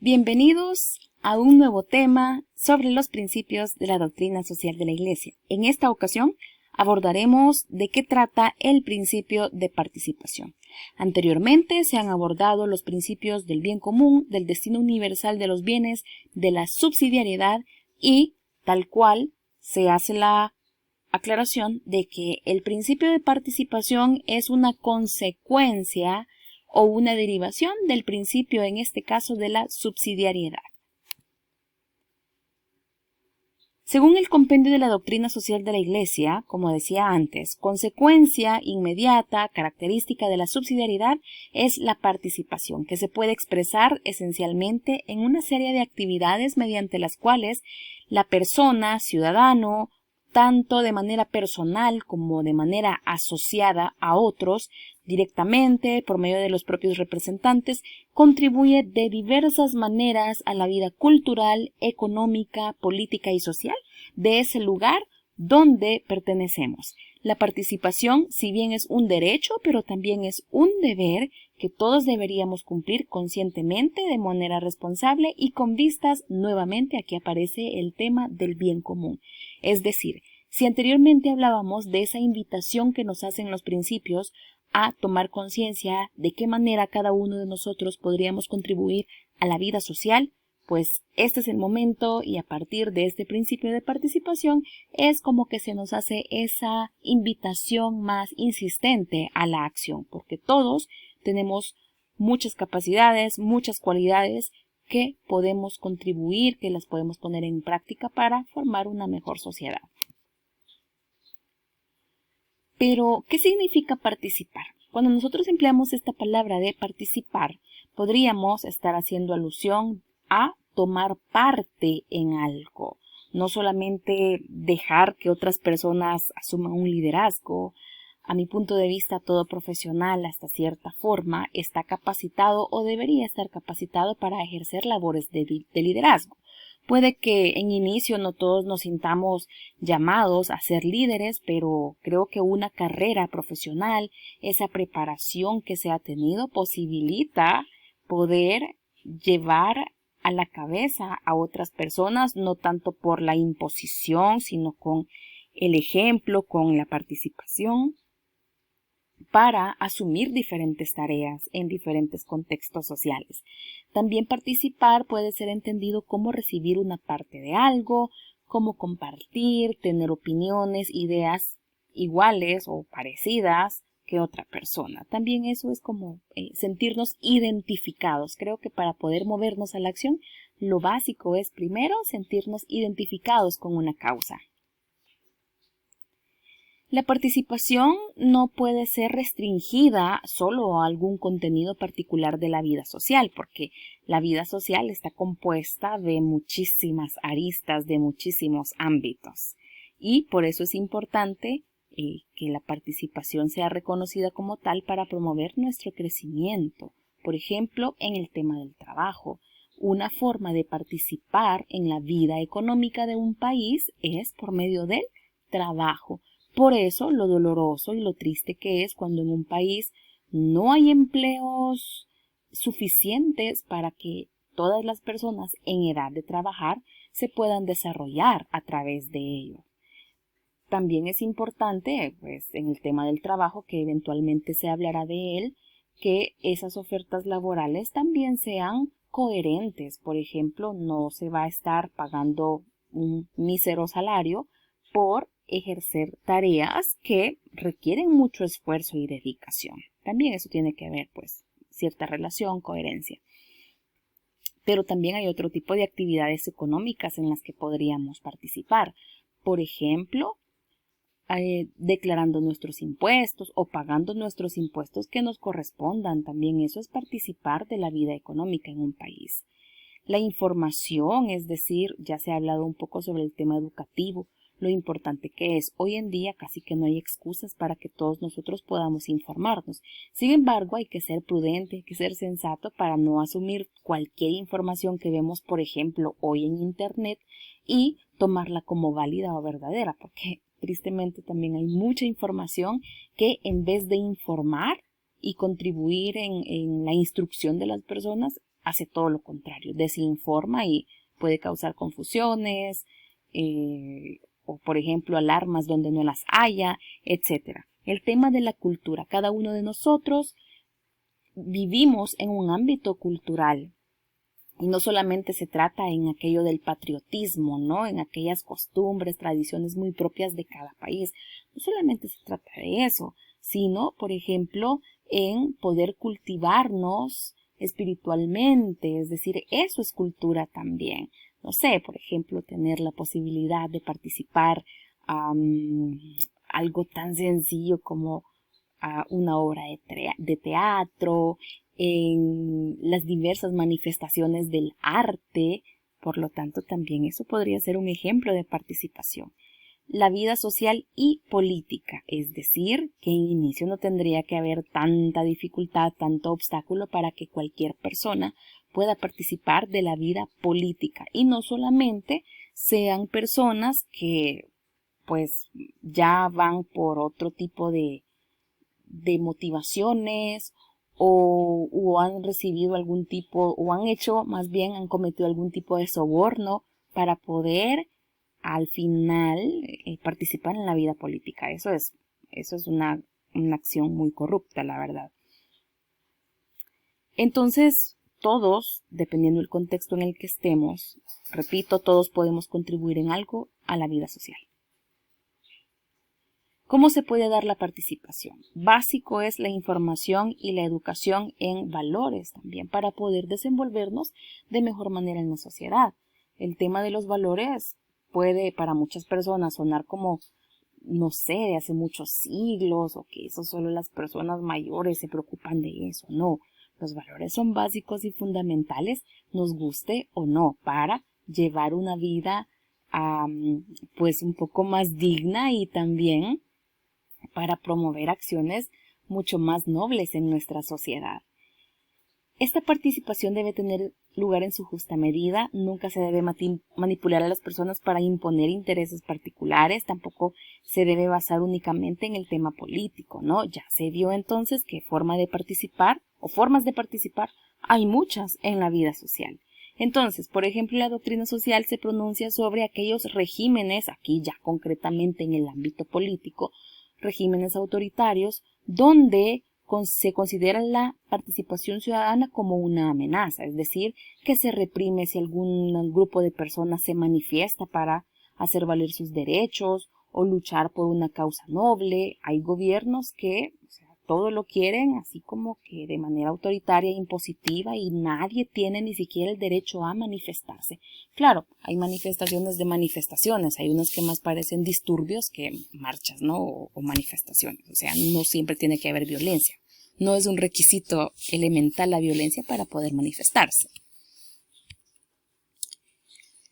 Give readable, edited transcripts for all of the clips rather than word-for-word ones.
Bienvenidos a un nuevo tema sobre los principios de la doctrina social de la Iglesia. En esta ocasión abordaremos de qué trata el principio de participación. Anteriormente se han abordado los principios del bien común, del destino universal de los bienes, de la subsidiariedad y tal cual se hace la aclaración de que el principio de participación es una consecuencia o una derivación del principio, en este caso, de la subsidiariedad. Según el compendio de la doctrina social de la Iglesia, como decía antes, consecuencia inmediata, característica de la subsidiariedad es la participación, que se puede expresar esencialmente en una serie de actividades mediante las cuales la persona, ciudadano, tanto de manera personal como de manera asociada a otros, directamente por medio de los propios representantes, contribuye de diversas maneras a la vida cultural, económica, política y social de ese lugar donde pertenecemos. La participación, si bien es un derecho, pero también es un deber que todos deberíamos cumplir conscientemente, de manera responsable y con vistas, nuevamente aquí aparece el tema del bien común. Es decir, si anteriormente hablábamos de esa invitación que nos hacen los principios a tomar conciencia de qué manera cada uno de nosotros podríamos contribuir a la vida social, pues este es el momento y a partir de este principio de participación es como que se nos hace esa invitación más insistente a la acción, porque todos tenemos muchas capacidades, muchas cualidades que podemos contribuir, que las podemos poner en práctica para formar una mejor sociedad. Pero, ¿qué significa participar? Cuando nosotros empleamos esta palabra de participar, podríamos estar haciendo alusión a tomar parte en algo, no solamente dejar que otras personas asuman un liderazgo. A mi punto de vista, todo profesional, hasta cierta forma, está capacitado o debería estar capacitado para ejercer labores de liderazgo. Puede que en inicio no todos nos sintamos llamados a ser líderes, pero creo que una carrera profesional, esa preparación que se ha tenido, posibilita poder llevar a la cabeza a otras personas, no tanto por la imposición, sino con el ejemplo, con la participación, para asumir diferentes tareas en diferentes contextos sociales. También participar puede ser entendido como recibir una parte de algo, como compartir, tener opiniones, ideas iguales o parecidas que otra persona. También eso es como sentirnos identificados. Creo que para poder movernos a la acción, lo básico es primero sentirnos identificados con una causa. La participación no puede ser restringida solo a algún contenido particular de la vida social, porque la vida social está compuesta de muchísimas aristas, de muchísimos ámbitos. Y por eso es importante que la participación sea reconocida como tal para promover nuestro crecimiento. Por ejemplo, en el tema del trabajo. Una forma de participar en la vida económica de un país es por medio del trabajo. Por eso, lo doloroso y lo triste que es cuando en un país no hay empleos suficientes para que todas las personas en edad de trabajar se puedan desarrollar a través de ello. También es importante, pues, en el tema del trabajo, que eventualmente se hablará de él, que esas ofertas laborales también sean coherentes. Por ejemplo, no se va a estar pagando un mísero salario por ejercer tareas que requieren mucho esfuerzo y dedicación. También eso tiene que ver, pues, cierta relación, coherencia. Pero también hay otro tipo de actividades económicas en las que podríamos participar. Por ejemplo, declarando nuestros impuestos o pagando nuestros impuestos que nos correspondan. También eso es participar de la vida económica en un país. La información, es decir, ya se ha hablado un poco sobre el tema educativo, lo importante que es. Hoy en día casi que no hay excusas para que todos nosotros podamos informarnos. Sin embargo, hay que ser prudente, hay que ser sensato para no asumir cualquier información que vemos, por ejemplo, hoy en Internet y tomarla como válida o verdadera, porque tristemente también hay mucha información que en vez de informar y contribuir en la instrucción de las personas, hace todo lo contrario, desinforma y puede causar confusiones, o por ejemplo alarmas donde no las haya, etcétera. El tema de la cultura. Cada uno de nosotros vivimos en un ámbito cultural. Y no solamente se trata en aquello del patriotismo, ¿no? En aquellas costumbres, tradiciones muy propias de cada país. No solamente se trata de eso, sino, por ejemplo, en poder cultivarnos espiritualmente, es decir, eso es cultura también. No sé, por ejemplo, tener la posibilidad de participar algo tan sencillo como una obra de teatro, en las diversas manifestaciones del arte. Por lo tanto, también eso podría ser un ejemplo de participación. La vida social y política, es decir, que en inicio no tendría que haber tanta dificultad, tanto obstáculo para que cualquier persona pueda participar de la vida política y no solamente sean personas que pues ya van por otro tipo de motivaciones o han recibido algún tipo o han hecho, más bien han cometido algún tipo de soborno para poder al final participar en la vida política. Eso es una acción muy corrupta, la verdad. Entonces, todos, dependiendo del contexto en el que estemos, repito, todos podemos contribuir en algo a la vida social. ¿Cómo se puede dar la participación? Básico es la información y la educación en valores también para poder desenvolvernos de mejor manera en la sociedad. El tema de los valores puede para muchas personas sonar como, no sé, de hace muchos siglos o que eso solo las personas mayores se preocupan de eso. No, los valores son básicos y fundamentales, nos guste o no, para llevar una vida pues un poco más digna y también para promover acciones mucho más nobles en nuestra sociedad. Esta participación debe tener lugar en su justa medida, nunca se debe manipular a las personas para imponer intereses particulares, tampoco se debe basar únicamente en el tema político, ¿no? Ya se vio entonces que formas de participar hay muchas en la vida social. Entonces, por ejemplo, la doctrina social se pronuncia sobre aquellos regímenes, aquí ya concretamente en el ámbito político, regímenes autoritarios, donde se considera la participación ciudadana como una amenaza, es decir, que se reprime si algún grupo de personas se manifiesta para hacer valer sus derechos o luchar por una causa noble. Hay gobiernos que todo lo quieren así como que de manera autoritaria e impositiva y nadie tiene ni siquiera el derecho a manifestarse. Claro, hay manifestaciones de manifestaciones, hay unas que más parecen disturbios que marchas, ¿no? O manifestaciones, o sea, no siempre tiene que haber violencia. No es un requisito elemental la violencia para poder manifestarse.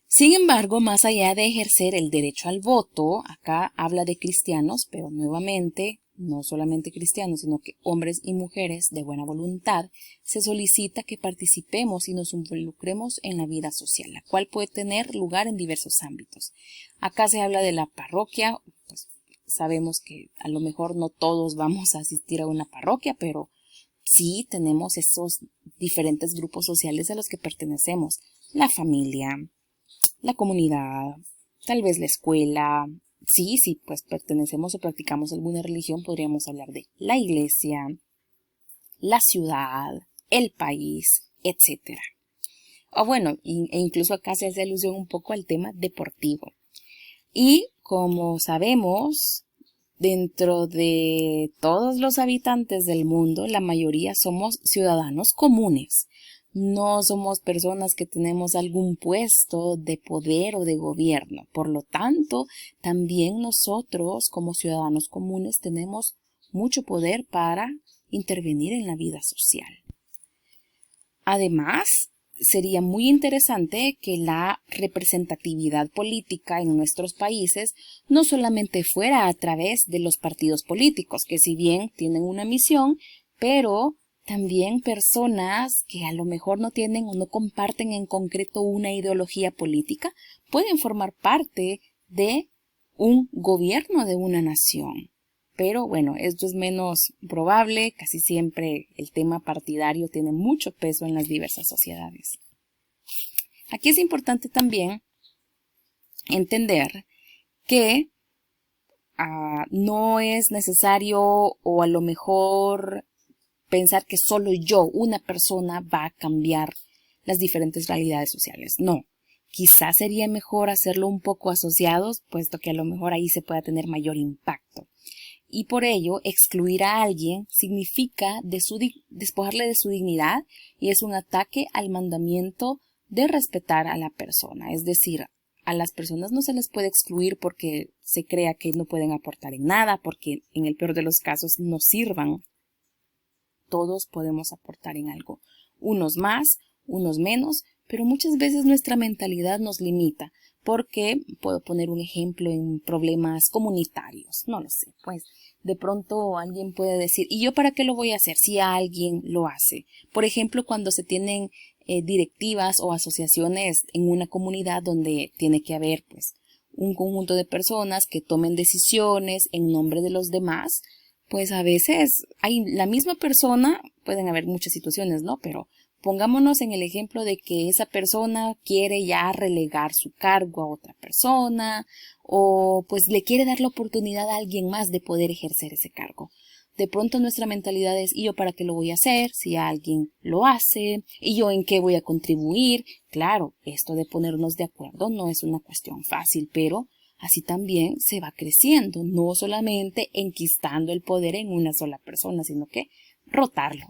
Sin embargo, más allá de ejercer el derecho al voto, acá habla de cristianos, pero nuevamente, no solamente cristianos, sino que hombres y mujeres de buena voluntad, se solicita que participemos y nos involucremos en la vida social, la cual puede tener lugar en diversos ámbitos. Acá se habla de la parroquia, pues sabemos que a lo mejor no todos vamos a asistir a una parroquia, pero sí tenemos esos diferentes grupos sociales a los que pertenecemos, la familia, la comunidad, tal vez la escuela. Sí, pues pertenecemos o practicamos alguna religión, podríamos hablar de la iglesia, la ciudad, el país, etc. O bueno, e incluso acá se hace alusión un poco al tema deportivo. Y como sabemos, dentro de todos los habitantes del mundo, la mayoría somos ciudadanos comunes. No somos personas que tenemos algún puesto de poder o de gobierno. Por lo tanto, también nosotros como ciudadanos comunes tenemos mucho poder para intervenir en la vida social. Además, sería muy interesante que la representatividad política en nuestros países no solamente fuera a través de los partidos políticos, que si bien tienen una misión, pero también personas que a lo mejor no tienen o no comparten en concreto una ideología política pueden formar parte de un gobierno de una nación. pero bueno, esto es menos probable. Casi siempre el tema partidario tiene mucho peso en las diversas sociedades. Aquí es importante también entender que no es necesario o a lo mejor pensar que solo yo, una persona, va a cambiar las diferentes realidades sociales. No, quizás sería mejor hacerlo un poco asociados, puesto que a lo mejor ahí se pueda tener mayor impacto. Y por ello, excluir a alguien significa despojarle de su dignidad y es un ataque al mandamiento de respetar a la persona. Es decir, a las personas no se les puede excluir porque se crea que no pueden aportar en nada, porque en el peor de los casos no sirvan. Todos podemos aportar en algo, unos más, unos menos, pero muchas veces nuestra mentalidad nos limita, porque puedo poner un ejemplo en problemas comunitarios, no lo sé, pues de pronto alguien puede decir, ¿y yo para qué lo voy a hacer si alguien lo hace? Por ejemplo, cuando se tienen directivas o asociaciones en una comunidad donde tiene que haber pues un conjunto de personas que tomen decisiones en nombre de los demás, pues a veces hay la misma persona, pueden haber muchas situaciones, ¿no? Pero pongámonos en el ejemplo de que esa persona quiere ya relegar su cargo a otra persona o pues le quiere dar la oportunidad a alguien más de poder ejercer ese cargo. De pronto nuestra mentalidad es, ¿y yo para qué lo voy a hacer? Si alguien lo hace, ¿y yo en qué voy a contribuir? Claro, esto de ponernos de acuerdo no es una cuestión fácil, pero así también se va creciendo, no solamente enquistando el poder en una sola persona, sino que rotarlo.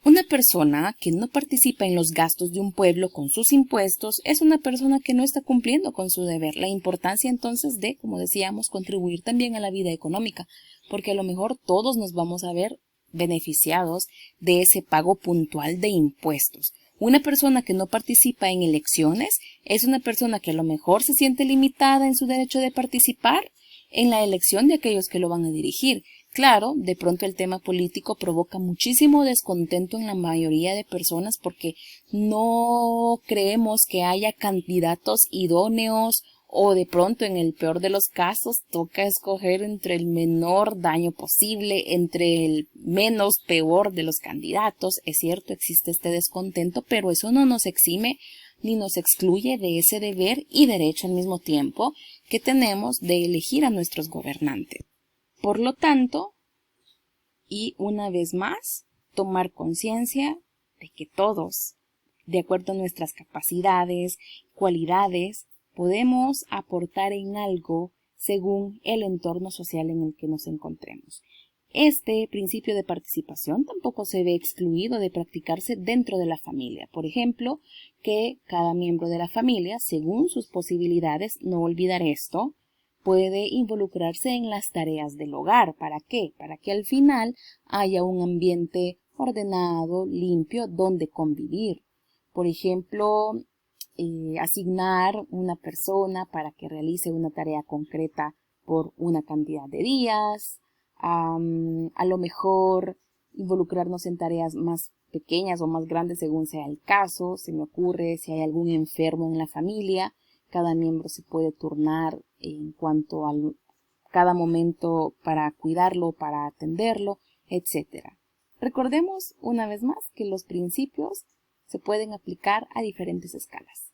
Una persona que no participa en los gastos de un pueblo con sus impuestos es una persona que no está cumpliendo con su deber. La importancia entonces de, como decíamos, contribuir también a la vida económica, porque a lo mejor todos nos vamos a ver beneficiados de ese pago puntual de impuestos. Una persona que no participa en elecciones es una persona que a lo mejor se siente limitada en su derecho de participar en la elección de aquellos que lo van a dirigir. Claro, de pronto el tema político provoca muchísimo descontento en la mayoría de personas porque no creemos que haya candidatos idóneos o de pronto en el peor de los casos toca escoger entre el menor daño posible, entre el menos peor de los candidatos. Es cierto, existe este descontento, pero eso no nos exime ni nos excluye de ese deber y derecho al mismo tiempo que tenemos de elegir a nuestros gobernantes. Por lo tanto, y una vez más, tomar conciencia de que todos, de acuerdo a nuestras capacidades, cualidades, podemos aportar en algo según el entorno social en el que nos encontremos. Este principio de participación tampoco se ve excluido de practicarse dentro de la familia. Por ejemplo, que cada miembro de la familia, según sus posibilidades, no olvidar esto, puede involucrarse en las tareas del hogar. ¿Para qué? Para que al final haya un ambiente ordenado, limpio, donde convivir. Por ejemplo, asignar una persona para que realice una tarea concreta por una cantidad de días. A lo mejor involucrarnos en tareas más pequeñas o más grandes según sea el caso. Se me ocurre si hay algún enfermo en la familia, cada miembro se puede turnar en cuanto a cada momento para cuidarlo, para atenderlo, etc. Recordemos una vez más que los principios se pueden aplicar a diferentes escalas.